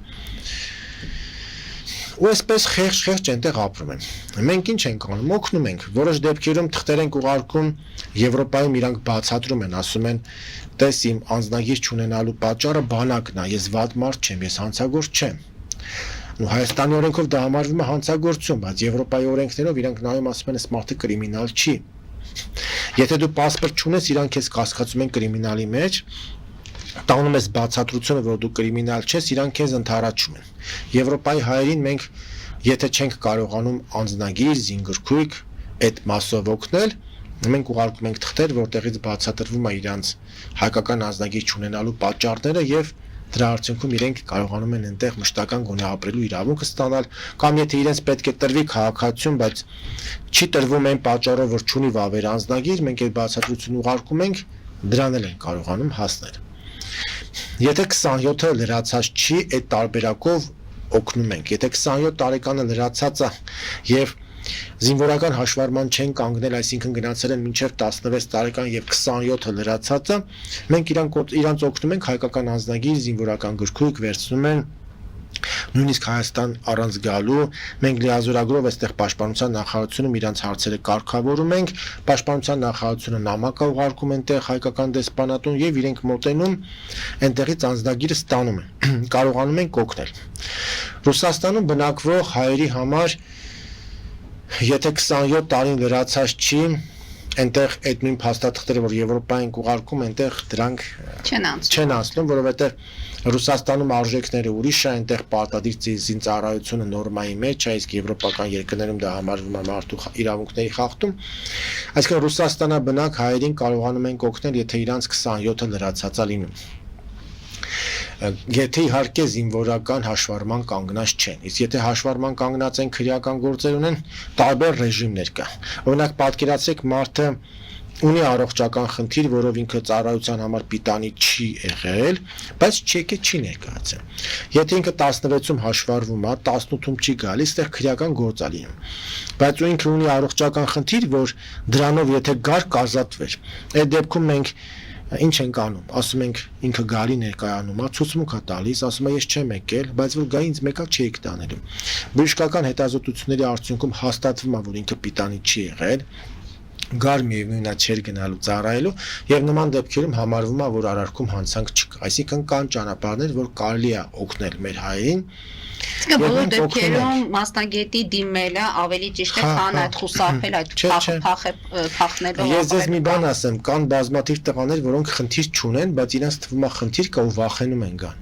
Ու այսպես խեղճ այնտեղ ապրում են։ Մենք ինչ ենք անում, օգնում ենք, որոշ դեպքերում թղթեր ենք ուղարկում, Եվրոպայում իրանք բացատրում են, ասում են, տես իմ անձնագիր չունենալու պատճառը բանակն է, ես վատ մարդ չեմ, ես հանցագործ չեմ։ Ու Հայաստանի օրենքով դա համարվում է հանցագործություն, բայց Եվրոպայի օրենքներով իրանք նայում ասում են, այս մարդը կրիմինալ չի։ Եթե դու պասպորտ չունես, իրանք քեզ կասկածում են կրիմինալի մեջ, տանում ես բացատրությունը, որ դու կրիմինալ չես, իրանք քեզ ընդառաջում են։ Եվրոպայի հայերին մենք եթե չենք կարողանում անձնագիր, զինգրքույկ այդ մասով օգնել, մենք ուղարկում ենք թղթեր, որտեղից բացատրվում է իրանց հայկական անձնագիր չունենալու պատճառները եւ դրա արդյունքում իրենք կարողանում են այնտեղ մշտական գոնե ապրելու իրավունքը ստանալ, կամ եթե իրենց պետք է տրվի քաղաքացիություն, բայց չի տրվում այն պատճառով, որ չունի վավեր անձնագիր, մենք այդ բացատրությունը ուղարկում ենք, դրան էլ են կարողանում հասնել։ Եթե 27-ը լրացած չի, այդ տարբերակով օգնում ենք։ Եթե 27 տարեկանը լրացած է եւ զինվորական հաշվառման չեն կանգնել, այսինքն գնացել են մինչև 16 տարեկան եւ 27-ը լրացած է, մենք իրանց օգնում ենք հայկական անձնագիր, զինվորական գրքույկ վերցնում են նույնիսկ Հայաստան առանց գալու, մենք լիազորագրով այստեղ պաշտպանության նախարարությունում իրանց հարցերը կարգավորում ենք, պաշտպանության նախարարությունը նամակ է ուղարկում այնտեղ հայկական դեսպանատուն եւ իրենք մոտենում այնտեղից անձնագիրը ստանում են, կարողանում ենք օգնել։ Ռուսաստանում բնակվող հայերի համար եթե 27 տարին լրացած չի, այնտեղ այդ նույն փաստաթղթերը, որ Եվրոպային ուղարկում, այնտեղ դրանք չեն անցնում, որովհետեւ Ռուսաստանում արժեքները ուրիշ է, այնտեղ պարտադիր զինծառայությունը նորմայի մեջ է, իսկ եվրոպական երկրներում դա համարվում է մարդու իրավունքների խախտում։ Այսինքն Ռուսաստանաբնակ հայերին կարողանում ենք օգնել, եթե իրանց 27-ը լրացած է լինում։ Եթե իհարկե զինվորական հաշվառման կանգնած չեն, իսկ եթե հաշվառման կանգնած են քրեական գործեր ունեն, տարբեր ռեժիմներ կա։ Օրինակ պատկերացրեք մարդը ունի առողջական խնդիր, որով ինքը ծառայության համար պիտանի չի եղել, բայց չեկե չի ներկայացել։ Եթե ինքը 16-ում հաշվառվում է, 18-ում չի գալիս, այդտեղ քրեական գործ է լինում։ Բայց ու ինքը ունի առողջական խնդիր, որ դրանով եթե գար կազատվեր։ Այդ դեպքում մենք ինչ ենք անում, ասում ենք ինքը գալի ներկայանում է, ցուցմունք է տալիս, ասում է ես չեմ եկել, բայց որ գա ինձ մեկա չեք տանելու։ Բժշկական հետազոտությունների արդյունքում հաստատվում է, որ ինքը պիտանի չի եղել, գար միևնույնն է չեր գնալու ծառայելու եւ նման դեպքերում համարվում է որ արարքում հանցանք չկա այսինքն կան ճանապարհներ որ կարելի է օգնել մեր հայերին Իսկ բոլոր դեպքերում մասնագետի դիմելը ավելի ճիշտ է քան այդ խուսափել այդ փախնելով Ես ձեզ մի բան ասեմ կան բազմաթիվ տղաներ որոնք խնդիր չունեն բայց իրենց թվում է խնդիր կա ու վախենում են գան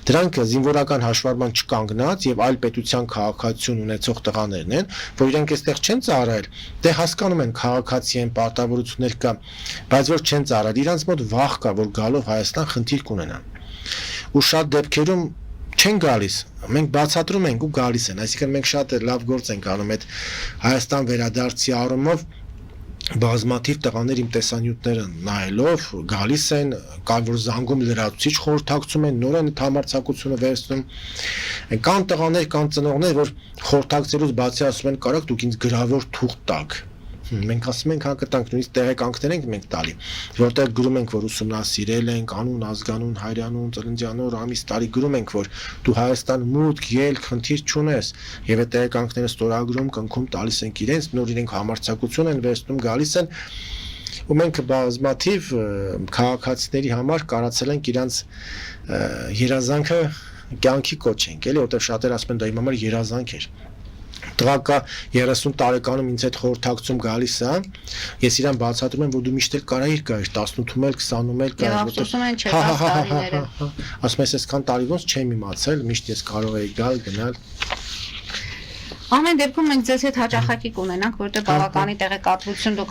Դրանք զինվորական հաշվառման չկանգնած եւ այլ պետության քաղաքացիություն ունեցող տղաներն են, որ իրենք այստեղ չեն ծառայել, դե հասկանում են քաղաքացի են, պարտավորություններ կա, բայց որ չեն ծառայել, իրանց մոտ վախ կա, որ գալով Հայաստան խնդիր կունենան։ Ու շատ դեպքերում չեն գալիս, մենք բացատրում ենք ու գալիս են, այսինքն մենք շատ լավ գործ ենք անում այդ Հայաստան վերադարձի առումով բազմաթիվ տղաներ իմ տեսանյութները նայելով գալիս են կան որ զանգում լրացուցիչ խորհրդակցում են նոր են համարձակությունը վերցնում կան տղաներ կան ծնողներ որ խորհրդակցելուց բացի ասում են կարաք դուք ինձ գրավոր թուղթ տաք մենք ասում ենք հակտանք նույնիսկ տեղեկանքներ ենք մենք տալի որտեղ գրում ենք որ ուսումնասիրել ենք անուն ազգանուն հայրանուն ծննդյանոր ամիս տարի գրում ենք որ դու Հայաստան մուտք ելք խնդիր չունես եւ այդ տեղեկանքները ստորագրում կնքում տալիս ենք իրենց նոր իրենք համարձակություն են վերցնում գալիս են ու մենք բազմաթիվ քաղաքացիների համար կարացել ենք իրանց երազանքը կյանքի կոչենք էլի որտեղ շատեր ասում են դա իմ համար երազանք էր Տղակա 30 տարեկանում ինձ հետ խորհրդակցում գալիս է ես իրան բացատրում եմ որ դու միշտ էլ կարայիր գայիր 18-ում էլ 20-ում էլ գայիր որտեղ են չկա տարիները ասում ես այսքան տարի ոնց չեմ իմացել միշտ ես կարող էի գալ գնալ Ամեն դեպքում մենք ձեզ հետ հաճախակի կունենանք, որտեղ բավականի տեղեկատվություն դուք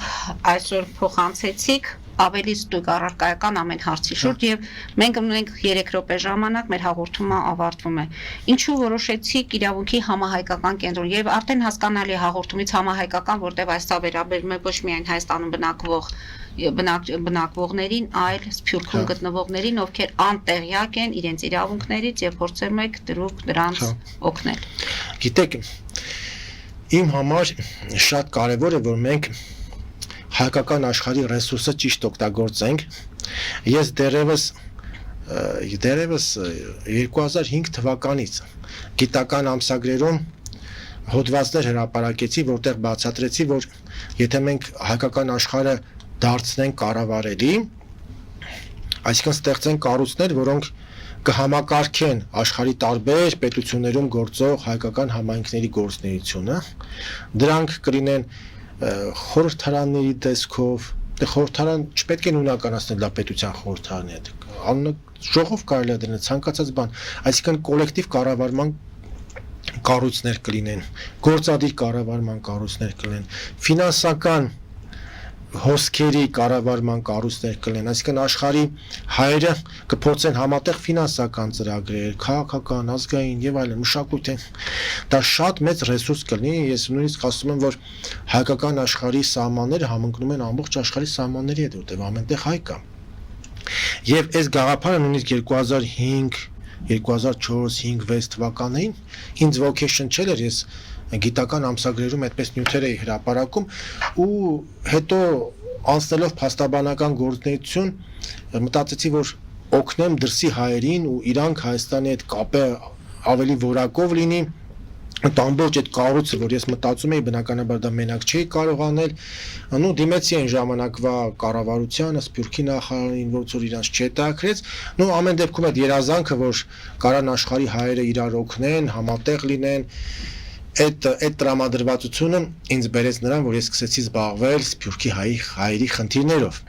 այսօր փոխանցեցիք, ավելի ստույգ առարկայական ամեն հարցի շուրջ եւ մենք ունենք 3 րոպե ժամանակ, մեր հաղորդումը ավարտվում է։ Ինչու որոշեցիք իրավունքի համահայկական կենտրոն եւ արդեն հասկանալի հաղորդումից համահայկական, որտեղ այս սա վերաբերում է ոչ միայն Հայաստանում բնակվողներին, այլ Սփյուռքում գտնվողներին, ովքեր անտեղյակ են իրենց իրավունքներից եւ փորձում եք դրանց օգնել։ Գիտեք Իմ համար շատ կարևոր է որ մենք հայկական աշխարհի ռեսուրսը ճիշտ օգտագործենք ես դեռևս 2005 թվականից գիտական ամսագրերում հոդվածներ հրապարակեցի որտեղ բացատրեցի որ եթե մենք հայկական աշխարհը դարձնենք կառավարելի այսինքն ստեղծենք կառույցներ որոնք կհամակարգեն աշխարհի տարբեր պետություններում գործող հայկական համայնքների գործունեությունը դրանք կլինեն խորհրդարանների տեսքով խորհրդարան չպետք է նույնականացնել դա պետության խորհրդարանն է անունը ժողով կարելի է դնել ցանկացած բան այսինքն կոլեկտիվ կառավարման կառույցներ կլինեն գործադիր կառավարման կառույցներ կլինեն ֆինանսական հոսքերի կառավարման կառույցներ կլինեն, այսինքն աշխարհի հայերը կփորձեն համատեղ ֆինանսական ծրագրեր, քաղաքական, ազգային եւ այլն մշակութային։ Դա շատ մեծ ռեսուրս կլինի, ես նույնիսկ ասում եմ, որ հայկական աշխարհի սահմանները համընկնում են ամբողջ աշխարհի սահմանների հետ, որտեղ ամենտեղ հայ կա։ Եվ այս գաղափարը նույնիսկ 2005, 2004-5-6 թվականներին ինձ ոգեշնչել էր ես գիտական ամսագրերում այդպես նյութեր էի հրապարակում ու հետո անցնելով փաստաբանական գործունեություն մտածեցի որ օգնեմ դրսի հայերին ու իրանք Հայաստանի հետ կապը ավելի որակով լինի ամբողջ այդ կառույցը որ ես մտածում էի բնականաբար դա մենակ չէի կարող անել նու դիմեցի այն ժամանակվա կառավարությանը Սփյուռքի նախարարին որից որ իրանց չհետաքրեց նու ամեն դեպքում այդ երազանքը որ կարան աշխարհի հայերը իրար օգնեն համատեղ լինեն այդ տրամադրվածությունը ինձ բերեց նրան, որ ես սկսեցի զբաղվել Սփյուռքի հայերի խնդիրներով։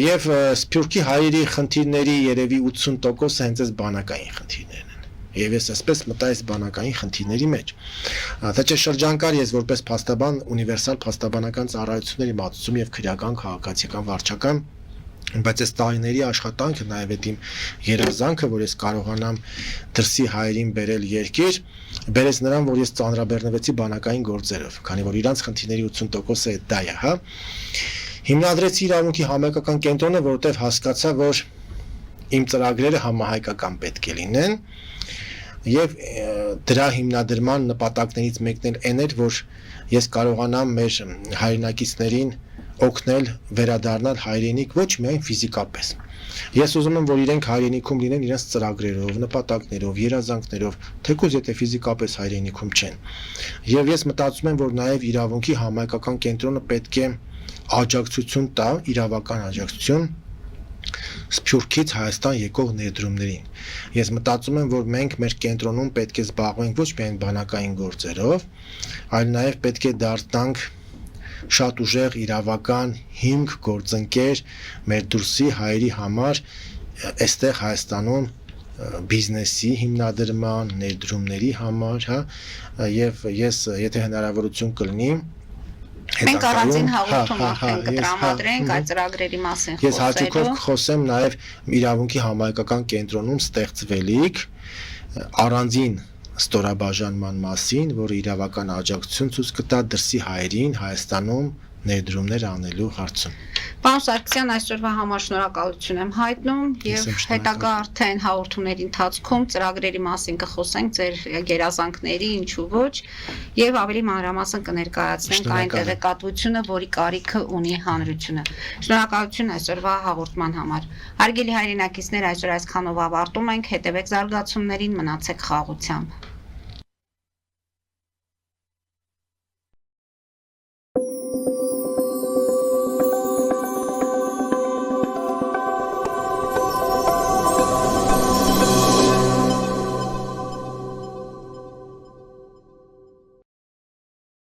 Եվ Սփյուռքի հայերի խնդիրների երևի 80% հենց այս բանակային խնդիրներն են։ Եվ ես այսպես մտա այս բանակային խնդիրների մեջ։ Դա չէ շրջանկար ես որպես փաստաբան ունիվերսալ փաստաբանական ծառայությունների մատուցում եւ քրեական քաղաքացիական վարչական բայց այս տարիների աշխատանքը նաև այդ իմ երազանքը որ ես կարողանամ դրսի հայերին բերել երկիր բերեց նրան որ ես ծանրաբեռնվեցի բանակային գործերով քանի որ իրանց խնդիրների 80%-ը դա է հա հիմնադրեցի իրավունքի համայնքական կենտրոնը որովհետև հասկացա որ իմ ծրագրերը համահայկական պետք է լինեն եւ դրա հիմնադրման նպատակներից մեկն էլ այն էր որ ես կարողանամ մեր հայրենակիցներին օգնել վերադառնալ հայրենիք ոչ միայն ֆիզիկապես։ Ես ուզում եմ որ իրենք հայրենիքում լինեն իրենց ծրագրերով, նպատակներով, երազանքներով, թեկուզ եթե ֆիզիկապես հայրենիքում չեն։ Եվ ես մտածում եմ որ նաև իրավունքի համայնքական կենտրոնը պետք է աջակցություն տա, իրավական աջակցություն Սփյուռքից Հայաստան եկող ներդրումներին։ Ես մտածում եմ, որ մենք մեր կենտրոնում պետք է զբաղվենք ոչ միայն բանակային գործերով, այլ նաև պետք է դառնանք շատ ուժեղ իրավական հիմք գործընկեր մեր դուրսի հայերի համար այստեղ Հայաստանում բիզնեսի հիմնադրման, ներդրումների համար, հա, եւ ես եթե հնարավորություն կլինի Մենք առանձին հաղորդում արդեն կտրամադրենք այդ ծրագրերի մասին Ես հաճույքով կխոսեմ նաև իրավունքի համահայկական կենտրոնում ստեղծվելիք առանձին ստորաբաժանման մասին, որը իրավական աջակցություն ցույց կտա դրսի հայերին Հայաստանում ներդրումներ անելու հարցում։ Պարոն Սարգսյան, այսօրվա համար շնորհակալություն եմ հայտնում եւ հետագա արդեն հաղորդումների ընթացքում ծրագրերի մասին կխոսենք ձեր գերազանքների, ինչու ոչ, եւ ավելի մանրամասն կներկայացնենք այն տեղեկատվությունը, որի կարիքը ունի հանրությունը։ Շնորհակալություն այսօրվա հաղորդման համար։ Հարգելի հայրենակիցներ, այսօր այսքանով ավարտում ենք, հետեւեք զարգացումներին, մնացեք խաղաղությամբ։